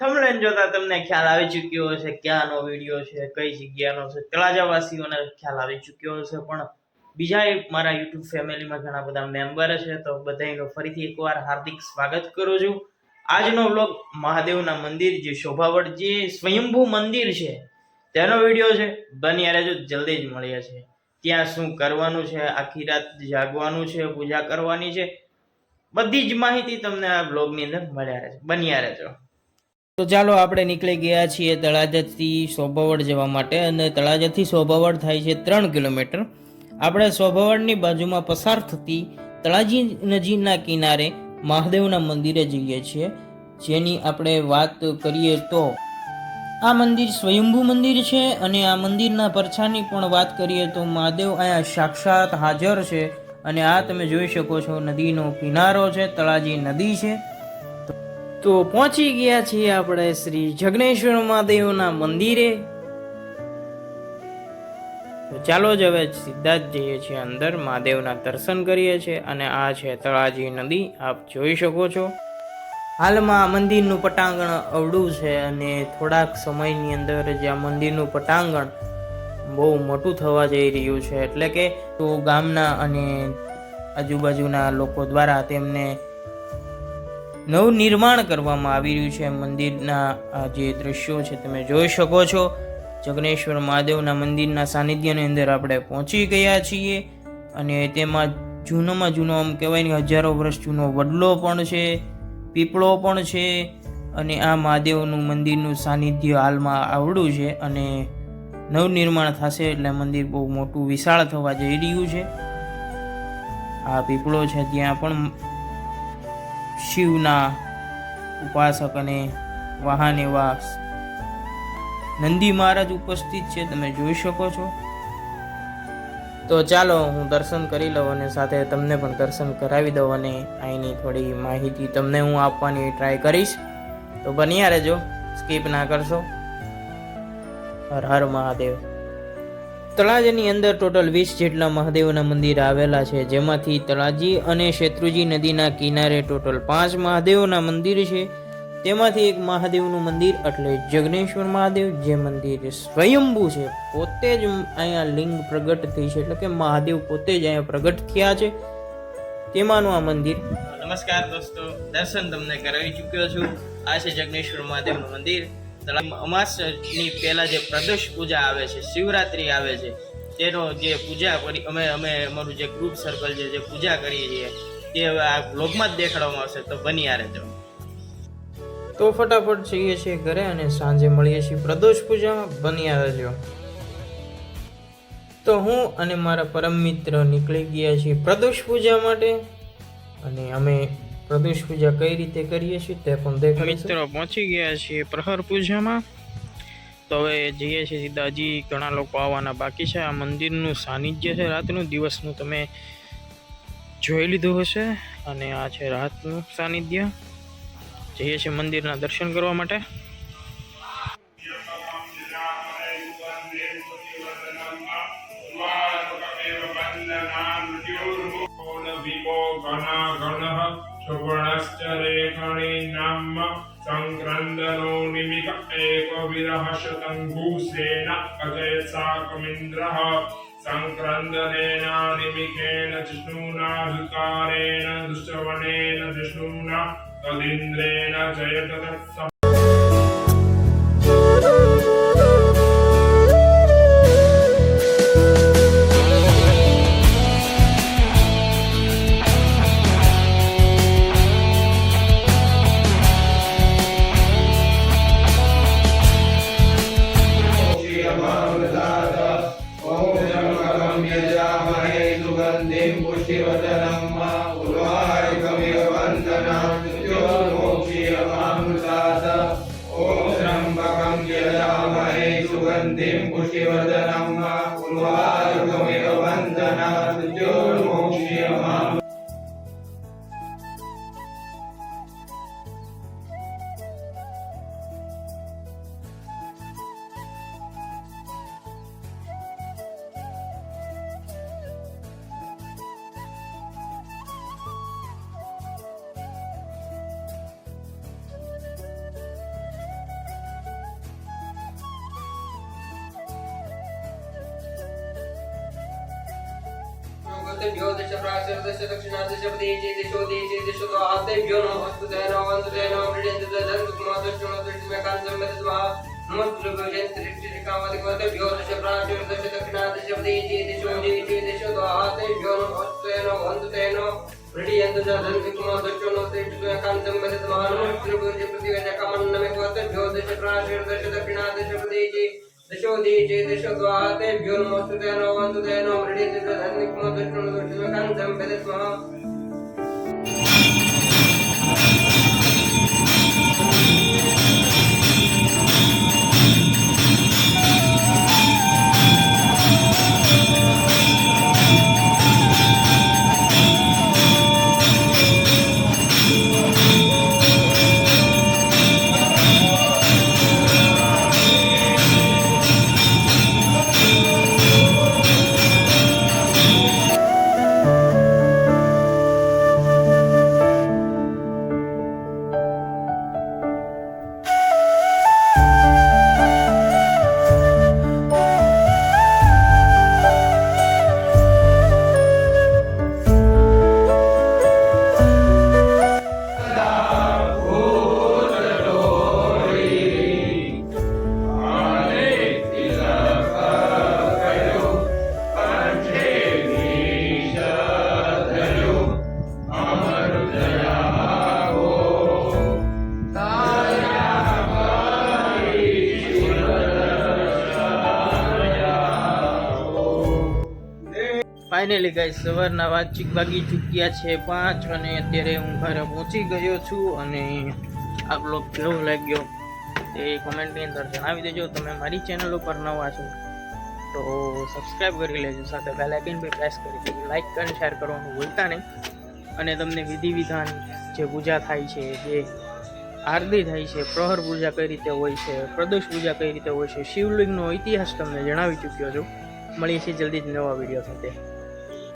Thumbnail જોતા તમને ખ્યાલ આવી ચૂક્યો હશે ક્યાંનો વિડીયો છે, કઈ જગ્યાનો છે. તળાજાવાસીઓને ખ્યાલ આવી ચૂક્યો હશે, પણ બીજા એક મારા યુટ્યુબ ફેમિલીમાં ઘણા બધા મેમ્બર છે, તો બધાનું ફરીથી એકવાર હાર્દિક સ્વાગત કરું છું. આજનો વ્લોગ મહાદેવના મંદિર જે શોભાવડ જે સ્વયંભૂ મંદિર છે તેનો વિડીયો છે. બની રહેજો, જલ્દી જ મળીએ છે. ત્યાં શું કરવાનું છે, આખી રાત જાગવાનું છે, પૂજા કરવાની છે, બધી જ માહિતી તમને આ બ્લોગની અંદર મળ્યા રહેશે. બન્યા રહેજો. તો ચાલો આપણે નીકળી ગયા છીએ તળાજાથી શોભાવડ જવા માટે, અને તળાજાથી શોભાવડ થાય છે 3 કિલોમીટર. આપણે શોભાવડની બાજુમાં પસાર થતી તળાજી નદીના કિનારે મહાદેવના મંદિરે જઈએ છીએ, જેની આપણે વાત કરીએ તો આ મંદિર સ્વયંભૂ મંદિર છે. અને આ મંદિરના પરછાની પણ વાત કરીએ તો મહાદેવ અહીંયા સાક્ષાત હાજર છે. અને આ તમે જોઈ શકો છો નદીનો કિનારો છે, તળાજી નદી છે. તો પહોંચી ગયા છીએ આપણે શ્રી જગનેશ્વર મહાદેવના મંદિરે. તો ચાલો જ હવે સીધા જ જઈએ છીએ અંદર, મહાદેવના દર્શન કરીએ છીએ. અને આ છે તળાજી નદી, આપ જોઈ શકો છો. હાલમાં મંદિરનું પટાંગણ અવળું છે, અને થોડાક સમયની અંદર જ આ મંદિરનું પટાંગણ બહુ મોટું થવા જઈ રહ્યું છે. એટલે કે તો ગામના અને આજુબાજુના લોકો દ્વારા તેમને નવનિર્માણ કરવામાં આવી રહ્યું છે. મંદિરના જે દ્રશ્યો છે તમે જોઈ શકો છો. જગનેશ્વર મહાદેવના મંદિરના સાનિધ્યની અંદર આપણે પહોંચી ગયા છીએ, અને તેમાં જૂનામાં જૂનો આમ કહેવાય ને હજારો વર્ષ જૂનો વડલો પણ છે, પીપળો પણ છે. અને આ મહાદેવનું મંદિરનું સાનિધ્ય હાલમાં આવડું છે, અને નવનિર્માણ થશે એટલે મંદિર બહુ મોટું વિશાળ થવા જઈ રહ્યું છે. આ પીપળો છે ત્યાં પણ શિવના ઉપાસક અને વાહન એવા નંદી મહારાજ ઉપસ્થિત છે, તમે જોઈ શકો છો. તો ચાલો હું દર્શન કરી લઉં, અને સાથે તમને પણ દર્શન કરાવી દઉં, અને અહીંની થોડી માહિતી તમને હું આપવાની ટ્રાય કરીશ. તો બન્યા રહેજો, સ્કીપ ના કરશો. હર હર મહાદેવ. તળાજાની અંદર ટોટલ 20 જેટલા મહાદેવના મંદિર આવેલા છે, જેમાંથી તળાજી અને શેત્રુજી નદીના કિનારે ટોટલ 5 મહાદેવના મંદિર છે. તેમાંથી એક મહાદેવનું મંદિર એટલે જગનેશ્વર મહાદેવ, જે મંદિર સ્વયંભૂ છે, પોતે જ અહીંયા લિંગ પ્રગટ થઈ છે, એટલે કે મહાદેવ પોતે જ અહીંયા પ્રગટ થયા છે, તેમાંનું આ મંદિર. નમસ્કાર દોસ્તો, દર્શન તમને કરાવી ચૂક્યો છું. આ છે જગનેશ્વર મહાદેવનું મંદિર. અમાસની પહેલા જે પ્રદોષ પૂજા આવે છે, શિવરાત્રી આવે છે, તેનો જે પૂજા કરી અમે અમારું જે ગ્રુપ સર્કલ છે જે પૂજા કરીએ છીએ તે હવે આ બ્લોગમાં જ દેખાડવામાં આવશે. તો બન્યા રહેજો. તો ફટાફટ જઈએ છીએ ઘરે, અને સાંજે મળીએ છીએ પ્રદોષ પૂજામાં. બન્યા રહેજો. તો હું અને મારા પરમ મિત્ર નીકળી ગયા છીએ પ્રદોષ પૂજા માટે, અને અમે પ્રદોષ પૂજા કઈ રીતે કરીએ છીએ તે પણ દેખાડીશું. મિત્રો પહોંચી ગયા છીએ પ્રહર પૂજામાં. તો હવે જઈએ છીએ સીધા. હજી ઘણા લોકો આવવાના બાકી છે. આ મંદિરનું સાનિધ્ય છે રાતનું, દિવસનું તમે જોઈ લીધું હશે, અને આ છે રાતનું સાનિધ્ય. જઈએ છીએ મંદિરના દર્શન કરવા માટે. सुवर्णश्चरेखणीनाम संक्रन्दनो निमिक एकविरः शतं भूसेन अजयसाकमिन्द्रः संक्रन्दनेन निमिकेन जिष्णुना हुकारेण दुश्रवणेन जिष्णुना तदिन्द्रेण जयत तत्सः. सुगन्धिं पुष्टिवर्धनं उर्वारुकमिव वन्दनात् ज्योर्मोक्ष्यमाम्. वतेभ्यो दश प्राचर दश दक्षिणा दश पदेजे दिशो देजे दिशो द्वातेभ्यो नमोस्तु ते नमो ते नमो मृडेन्द्र दधन कुमार दशनो दशमे कांजम मेदवा नमोस्तु भजन त्रिष्टि कामदिक वतेभ्यो दश प्राचर दश दक्षिणा दश पदेजे दिशो देजे दिशो द्वातेभ्यो नमोस्तु ते नमो ते नमो मृडेन्द्र दधन कुमार दशनो दशमे कांजम मेदवा नमोस्तु भजन प्रतिवेद कामन्नमे वतेभ्यो दश प्राचर दश दक्षिणा दश पदेजे दशो देजे दिशो द्वातेभ्यो नमोस्तु ते नमो मृडेन्द्र दधन कुमार दशनो दशमे कांजम मेदवा ફાઇનલી ગાઈસ સવારના વાગી ચૂક્યા છે 5 અને અત્યારે હું ઘરે પહોંચી ગયો છું અને આ બ્લોગ કેવો લાગ્યો એ કોમેન્ટની અંદર જણાવી દેજો. તમે મારી ચેનલ ઉપર નવા છો તો સબસ્ક્રાઈબ કરી લેજો, સાથે બેલ આઇકન પર પ્રેસ કરી દેજો, લાઈક અને શેર કરવાનું ભૂલતા નહીં. અને તમને વિધિ વિધાન જે પૂજા થાય છે, જે આરતી થાય છે, પ્રહર પૂજા કઈ રીતે હોય છે, પ્રદોષ પૂજા કઈ રીતે હોય છે, શિવલિંગનો ઇતિહાસ તમને જણાવી ચૂક્યો છું. મળીએ છીએ જલ્દી જ નવા વિડીયો સાથે.